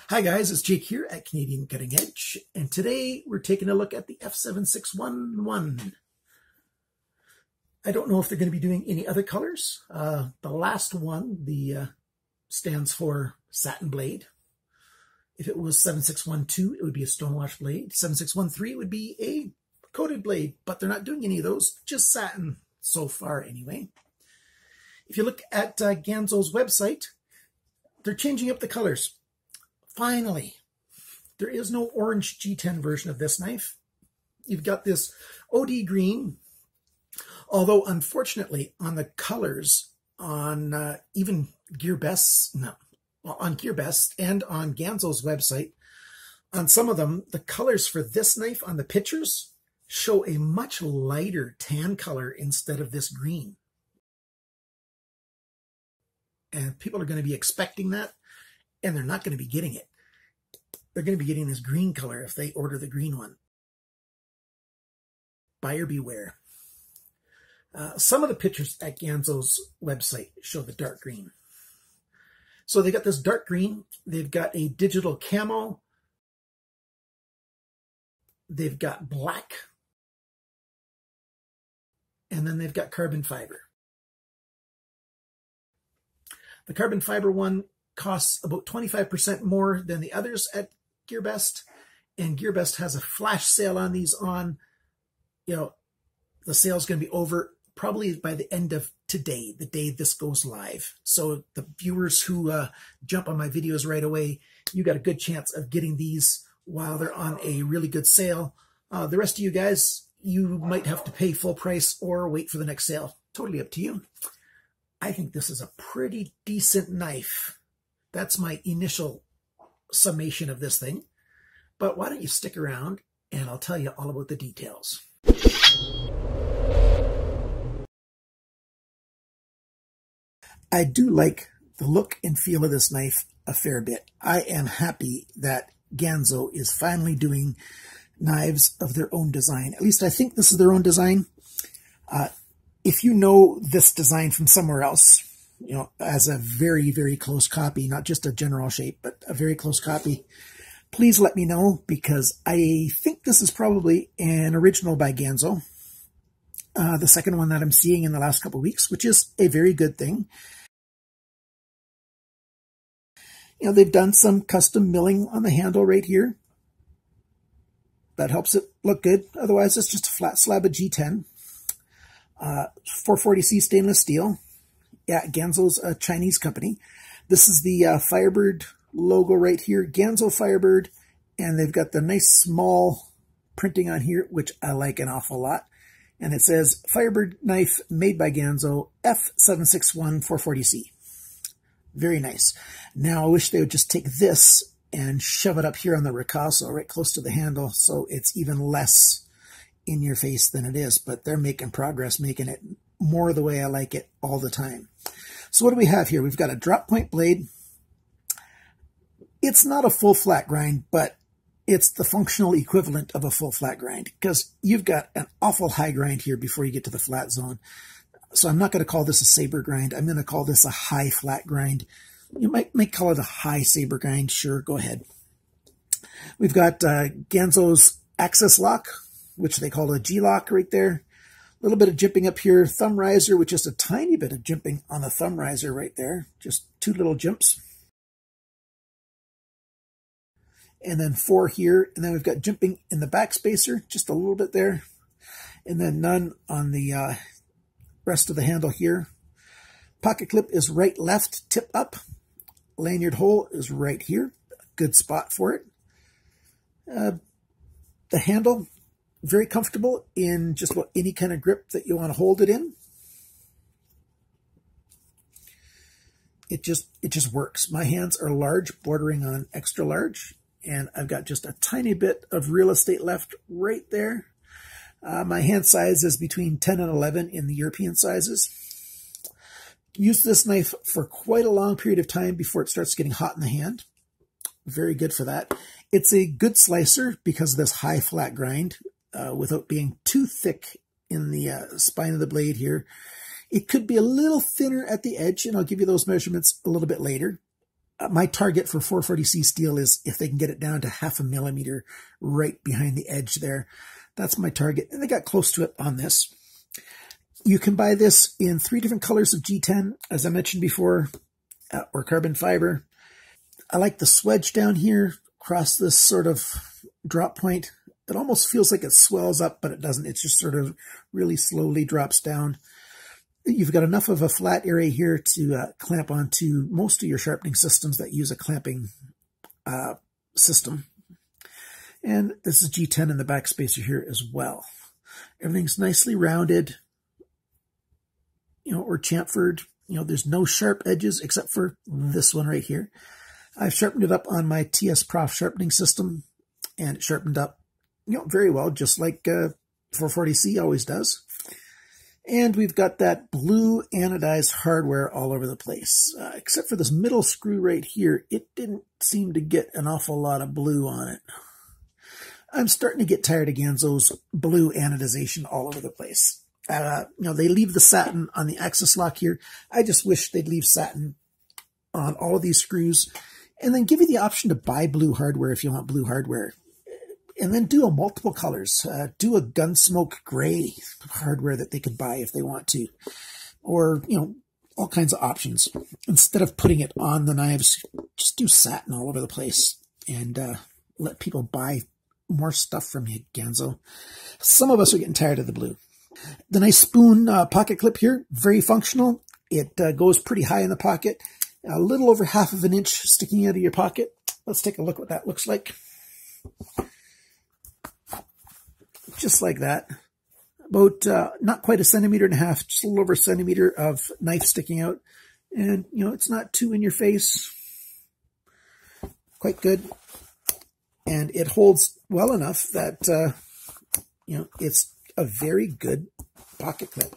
Hi guys, it's Jake here at Canadian Cutting Edge, and today we're taking a look at the F761. I don't know if they're going to be doing any other colors. The last one, stands for satin blade. If it was 7612, it would be a stonewash blade. 7613 would be a coated blade, but they're not doing any of those, just satin so far anyway. If you look at Ganzo's website, they're changing up the colors. Finally, there is no orange G10 version of this knife. You've got this OD green, although unfortunately on the colors on even GearBest, on GearBest and on Ganzo's website, on some of them, the colors for this knife on the pictures show a much lighter tan color instead of this green. And people are going to be expecting that, and they're not going to be getting it. They're going to be getting this green color if they order the green one. Buyer beware. Some of the pictures at Ganzo's website show the dark green. So they got this dark green. They've got a digital camo. They've got black. And then they've got carbon fiber. The carbon fiber one costs about 25% more than the others at GearBest, and GearBest has a flash sale on these on, the sale's going to be over probably by the end of today, the day this goes live. So the viewers who jump on my videos right away, you got a good chance of getting these while they're on a really good sale. The rest of you guys, you might have to pay full price or wait for the next sale. Totally up to you. I think this is a pretty decent knife. That's my initial summation of this thing. But why don't you stick around and I'll tell you all about the details. I do like the look and feel of this knife a fair bit. I am happy that Ganzo is finally doing knives of their own design. At least I think this is their own design. If you know this design from somewhere else, as a very, very close copy, not just a general shape, but a very close copy, please let me know, because I think this is probably an original by Ganzo. The second one that I'm seeing in the last couple of weeks, which is a very good thing. They've done some custom milling on the handle right here. That helps it look good. Otherwise, it's just a flat slab of G10. 440C stainless steel. Yeah, Ganzo's a Chinese company. This is the Firebird logo right here. Ganzo Firebird. And they've got the nice small printing on here, which I like an awful lot. And it says, Firebird knife made by Ganzo, F761 440C. Very nice. Now, I wish they would just take this and shove it up here on the ricasso, right close to the handle, so it's even less in your face than it is. But they're making progress, making it more the way I like it all the time. So what do we have here? We've got a drop point blade. It's not a full flat grind, but it's the functional equivalent of a full flat grind, because you've got an awful high grind here before you get to the flat zone. So I'm not going to call this a saber grind. I'm going to call this a high flat grind. You might call it a high saber grind. Sure, go ahead. We've got Ganzo's access lock, which they call a G-lock right there. A little bit of jimping up here. Thumb riser with just a tiny bit of jimping on the thumb riser right there. Just two little jumps. And then 4 here. And then we've got jimping in the back spacer, just a little bit there. And then none on the rest of the handle here. Pocket clip is right, left, tip up. Lanyard hole is right here. Good spot for it. The handle, very comfortable in just about any kind of grip that you want to hold it in. It just works. My hands are large, bordering on extra large, and I've got just a tiny bit of real estate left right there. My hand size is between 10 and 11 in the European sizes. Use this knife for quite a long period of time before it starts getting hot in the hand. Very good for that. It's a good slicer because of this high flat grind without being too thick in the spine of the blade here. It could be a little thinner at the edge, and I'll give you those measurements a little bit later. My target for 440C steel is if they can get it down to 0.5 millimeter right behind the edge there. That's my target, and they got close to it on this. You can buy this in 3 different colors of G10, as I mentioned before, or carbon fiber. I like the swedge down here across this sort of drop point. It almost feels like it swells up, but it doesn't. It just sort of really slowly drops down. You've got enough of a flat area here to clamp onto most of your sharpening systems that use a clamping system. And this is G10 in the back spacer here as well. Everything's nicely rounded, or chamfered. There's no sharp edges except for this one right here. I've sharpened it up on my TS Prof sharpening system, and it sharpened up, very well, just like 440C always does. And we've got that blue anodized hardware all over the place, except for this middle screw right here. It didn't seem to get an awful lot of blue on it. I'm starting to get tired of Ganzo's blue anodization all over the place. They leave the satin on the axis lock here. I just wish they'd leave satin on all of these screws, and then give you the option to buy blue hardware if you want blue hardware. And then do a multiple colors. Do a Gunsmoke gray hardware that they could buy if they want to. Or, all kinds of options. Instead of putting it on the knives, just do satin all over the place. And let people buy more stuff from you, Ganzo. Some of us are getting tired of the blue. The nice spoon pocket clip here, very functional. It goes pretty high in the pocket. A little over 1/2 inch sticking out of your pocket. Let's take a look what that looks like. Just like that. About not quite 1.5 centimeters, just a little over 1 centimeter of knife sticking out. And, it's not too in your face. Quite good. And it holds well enough that, it's a very good pocket clip.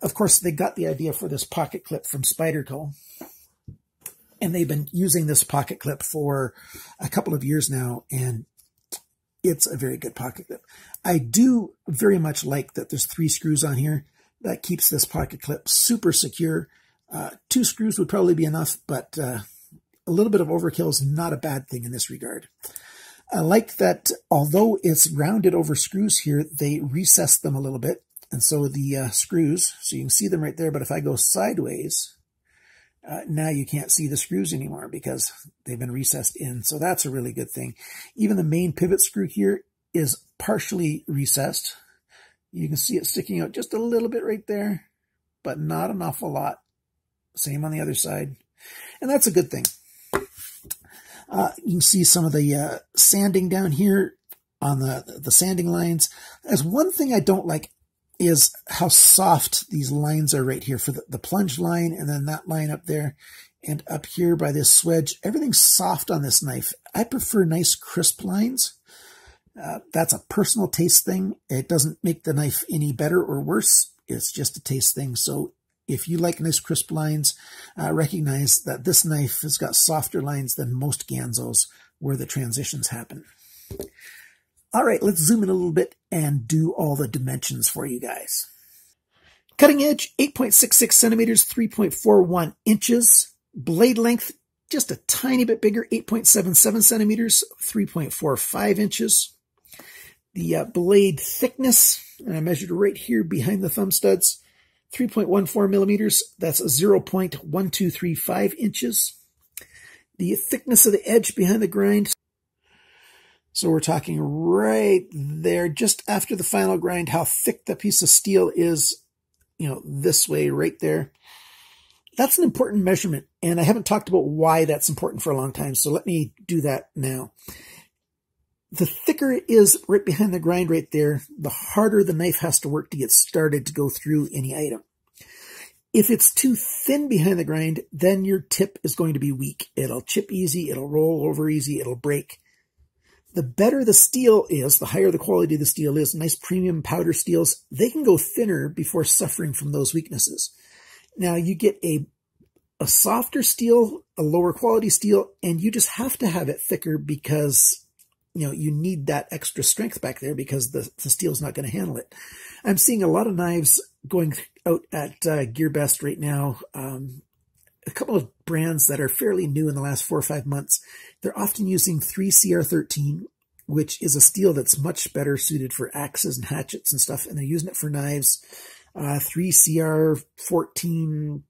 Of course, they got the idea for this pocket clip from Spyderco. And they've been using this pocket clip for a couple of years now, and it's a very good pocket clip. I do very much like that there's 3 screws on here. That keeps this pocket clip super secure. 2 screws would probably be enough, but a little bit of overkill is not a bad thing in this regard. I like that although it's rounded over screws here, they recess them a little bit. And so the screws, so you can see them right there, but if I go sideways, now you can't see the screws anymore because they've been recessed in. So that's a really good thing. Even the main pivot screw here is partially recessed. You can see it sticking out just a little bit right there, but not an awful lot. Same on the other side. And that's a good thing. You can see some of the sanding down here on the sanding lines. As one thing I don't like is how soft these lines are right here for the plunge line, and then that line up there, and up here by this swedge. Everything's soft on this knife. I prefer nice crisp lines. That's a personal taste thing. It doesn't make the knife any better or worse. It's just a taste thing. So if you like nice crisp lines, recognize that this knife has got softer lines than most Ganzos where the transitions happen. All right, let's zoom in a little bit and do all the dimensions for you guys. Cutting edge, 8.66 centimeters, 3.41 inches. Blade length, just a tiny bit bigger, 8.77 centimeters, 3.45 inches. The blade thickness, and I measured right here behind the thumb studs, 3.14 millimeters. That's 0.1235 inches. The thickness of the edge behind the grind, so we're talking right there, just after the final grind, how thick the piece of steel is, this way, right there. That's an important measurement, and I haven't talked about why that's important for a long time, so let me do that now. The thicker it is right behind the grind right there, the harder the knife has to work to get started to go through any item. If it's too thin behind the grind, then your tip is going to be weak. It'll chip easy, it'll roll over easy, it'll break. The better the steel is, the higher the quality of the steel is, nice premium powder steels, they can go thinner before suffering from those weaknesses. Now you get a softer steel, a lower quality steel, and you just have to have it thicker because, you need that extra strength back there because the steel's not going to handle it. I'm seeing a lot of knives going out at GearBest right now, a couple of brands that are fairly new in the last 4 or 5 months. They're often using 3CR13, which is a steel that's much better suited for axes and hatchets and stuff, and they're using it for knives. 3CR14,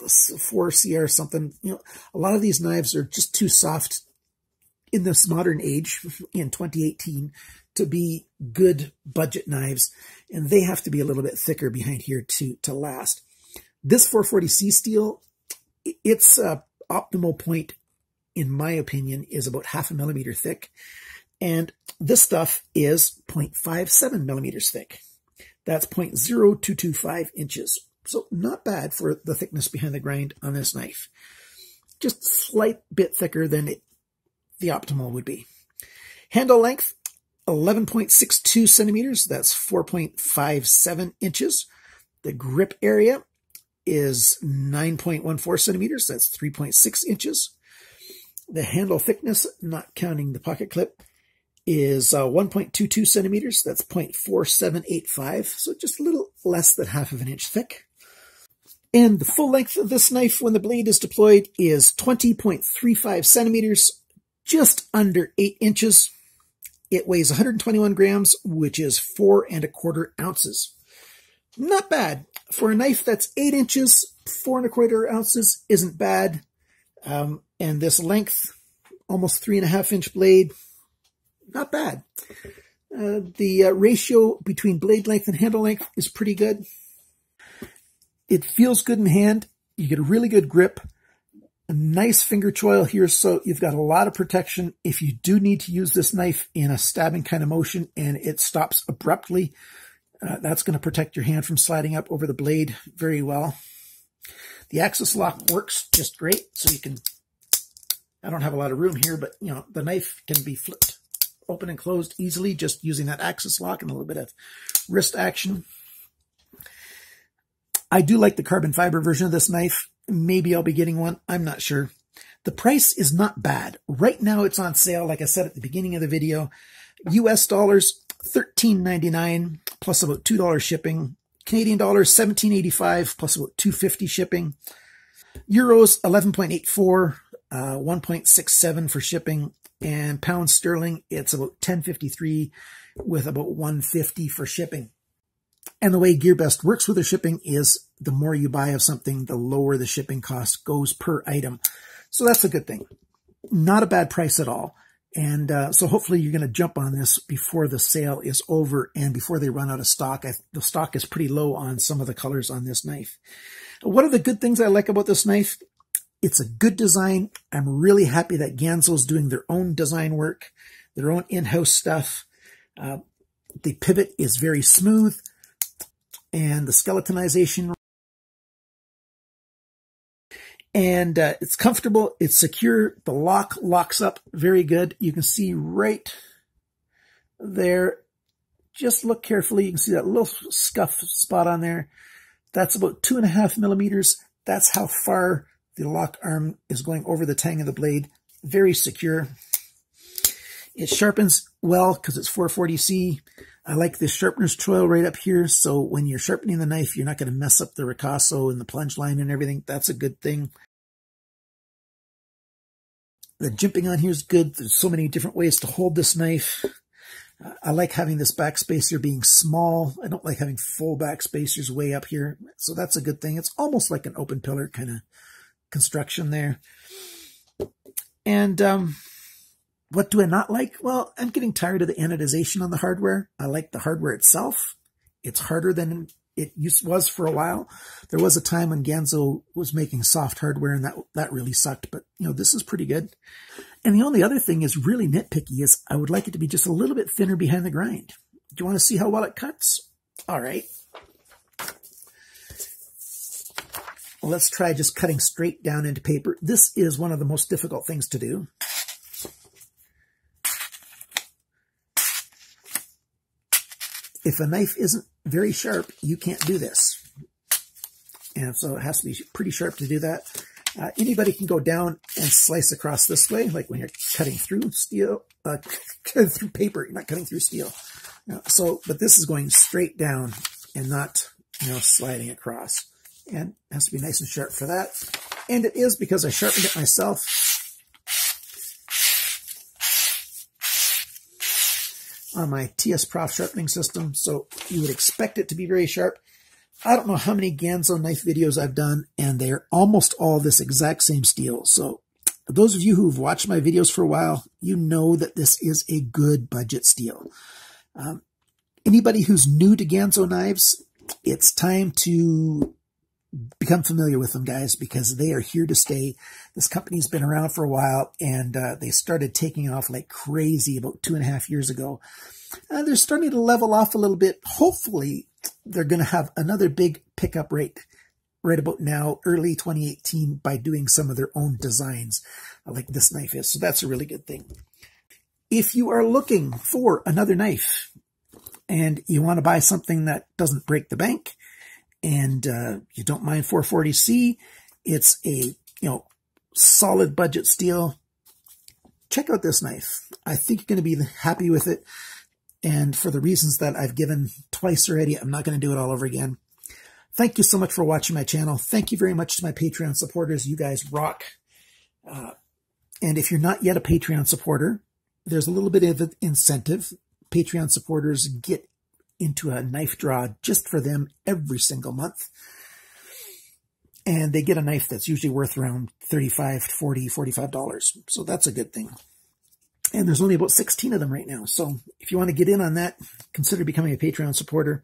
4CR something. A lot of these knives are just too soft in this modern age, in 2018, to be good budget knives, and they have to be a little bit thicker behind here to last. This 440C steel, its optimal point, in my opinion, is about 0.5 millimeter thick, and this stuff is 0.57 millimeters thick. That's 0.0225 inches. So not bad for the thickness behind the grind on this knife. Just a slight bit thicker than the optimal would be. Handle length, 11.62 centimeters. That's 4.57 inches. The grip area is 9.14 centimeters. That's 3.6 inches. The handle thickness, not counting the pocket clip, is 1.22 centimeters. That's 0.4785. So just a little less than 1/2 inch thick. And the full length of this knife when the blade is deployed is 20.35 centimeters, just under 8 inches. It weighs 121 grams, which is 4 1/4 ounces. Not bad. For a knife that's 8 inches, 4 1/4 ounces isn't bad. And this length, almost 3.5 inch blade, not bad. The ratio between blade length and handle length is pretty good. It feels good in hand. You get a really good grip. A nice finger choil here, so you've got a lot of protection. If you do need to use this knife in a stabbing kind of motion and it stops abruptly, that's going to protect your hand from sliding up over the blade very well. The axis lock works just great, so you can, I don't have a lot of room here, but the knife can be flipped open and closed easily just using that axis lock and a little bit of wrist action. I do like the carbon fiber version of this knife. Maybe I'll be getting one. I'm not sure. The price is not bad. Right now it's on sale, like I said at the beginning of the video. US dollars, $13.99 plus about $2 shipping. Canadian dollars, $17.85 plus about $2.50 shipping. Euros, 11.84, 1.67 for shipping. And pounds sterling, it's about 10.53 with about 1.50 for shipping. And the way GearBest works with their shipping is the more you buy of something, the lower the shipping cost goes per item. So that's a good thing. Not a bad price at all. And so hopefully you're going to jump on this before the sale is over and before they run out of stock. The stock is pretty low on some of the colors on this knife. What are the good things I like about this knife? It's a good design. I'm really happy that Ganzo's doing their own design work, their own in-house stuff. The pivot is very smooth, and the skeletonization. And it's comfortable. It's secure. The lock locks up very good. You can see right there. Just look carefully. You can see that little scuff spot on there. That's about 2.5 millimeters. That's how far the lock arm is going over the tang of the blade. Very secure. It sharpens well because it's 440C. I like this sharpener's choil right up here, so when you're sharpening the knife, you're not going to mess up the ricasso and the plunge line and everything. That's a good thing. The jimping on here is good. There's so many different ways to hold this knife. I like having this back spacer being small. I don't like having full back spacers way up here, so that's a good thing. It's almost like an open pillar kind of construction there. And what do I not like? Well, I'm getting tired of the anodization on the hardware. I like the hardware itself. It's harder than it was for a while. There was a time when Ganzo was making soft hardware and that really sucked, but this is pretty good. And the only other thing is really nitpicky is I would like it to be just a little bit thinner behind the grind. Do you want to see how well it cuts? All right. Let's try just cutting straight down into paper. This is one of the most difficult things to do. If a knife isn't very sharp, you can't do this. And so it has to be pretty sharp to do that. Anybody can go down and slice across this way, like when you're cutting through steel, cutting through paper, you're not cutting through steel. But this is going straight down and not, sliding across. And it has to be nice and sharp for that. And it is, because I sharpened it myself. On my TS Prof sharpening system, so you would expect it to be very sharp. I don't know how many Ganzo knife videos I've done, and they're almost all this exact same steel. So those of you who've watched my videos for a while, you know that this is a good budget steel. Anybody who's new to Ganzo knives, it's time to become familiar with them, guys, because they are here to stay. This company's been around for a while, and they started taking off like crazy about 2.5 years ago. They're starting to level off a little bit. Hopefully, they're going to have another big pickup rate right about now, early 2018, by doing some of their own designs like this knife is. So that's a really good thing. If you are looking for another knife and you want to buy something that doesn't break the bank, and you don't mind 440C, it's a solid budget steel, check out this knife. I think you're going to be happy with it. And for the reasons that I've given twice already, I'm not going to do it all over again. Thank you so much for watching my channel. Thank you very much to my Patreon supporters. You guys rock. And if you're not yet a Patreon supporter, there's a little bit of an incentive. Patreon supporters get into a knife draw just for them every single month. And they get a knife that's usually worth around $35, $40, $45. So that's a good thing. And there's only about 16 of them right now. So if you want to get in on that, consider becoming a Patreon supporter.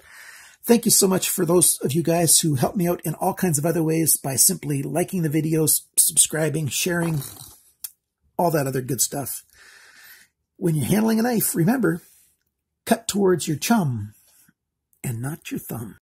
Thank you so much for those of you guys who help me out in all kinds of other ways by simply liking the videos, subscribing, sharing, all that other good stuff. When you're handling a knife, remember, cut towards your chum and not your thumb.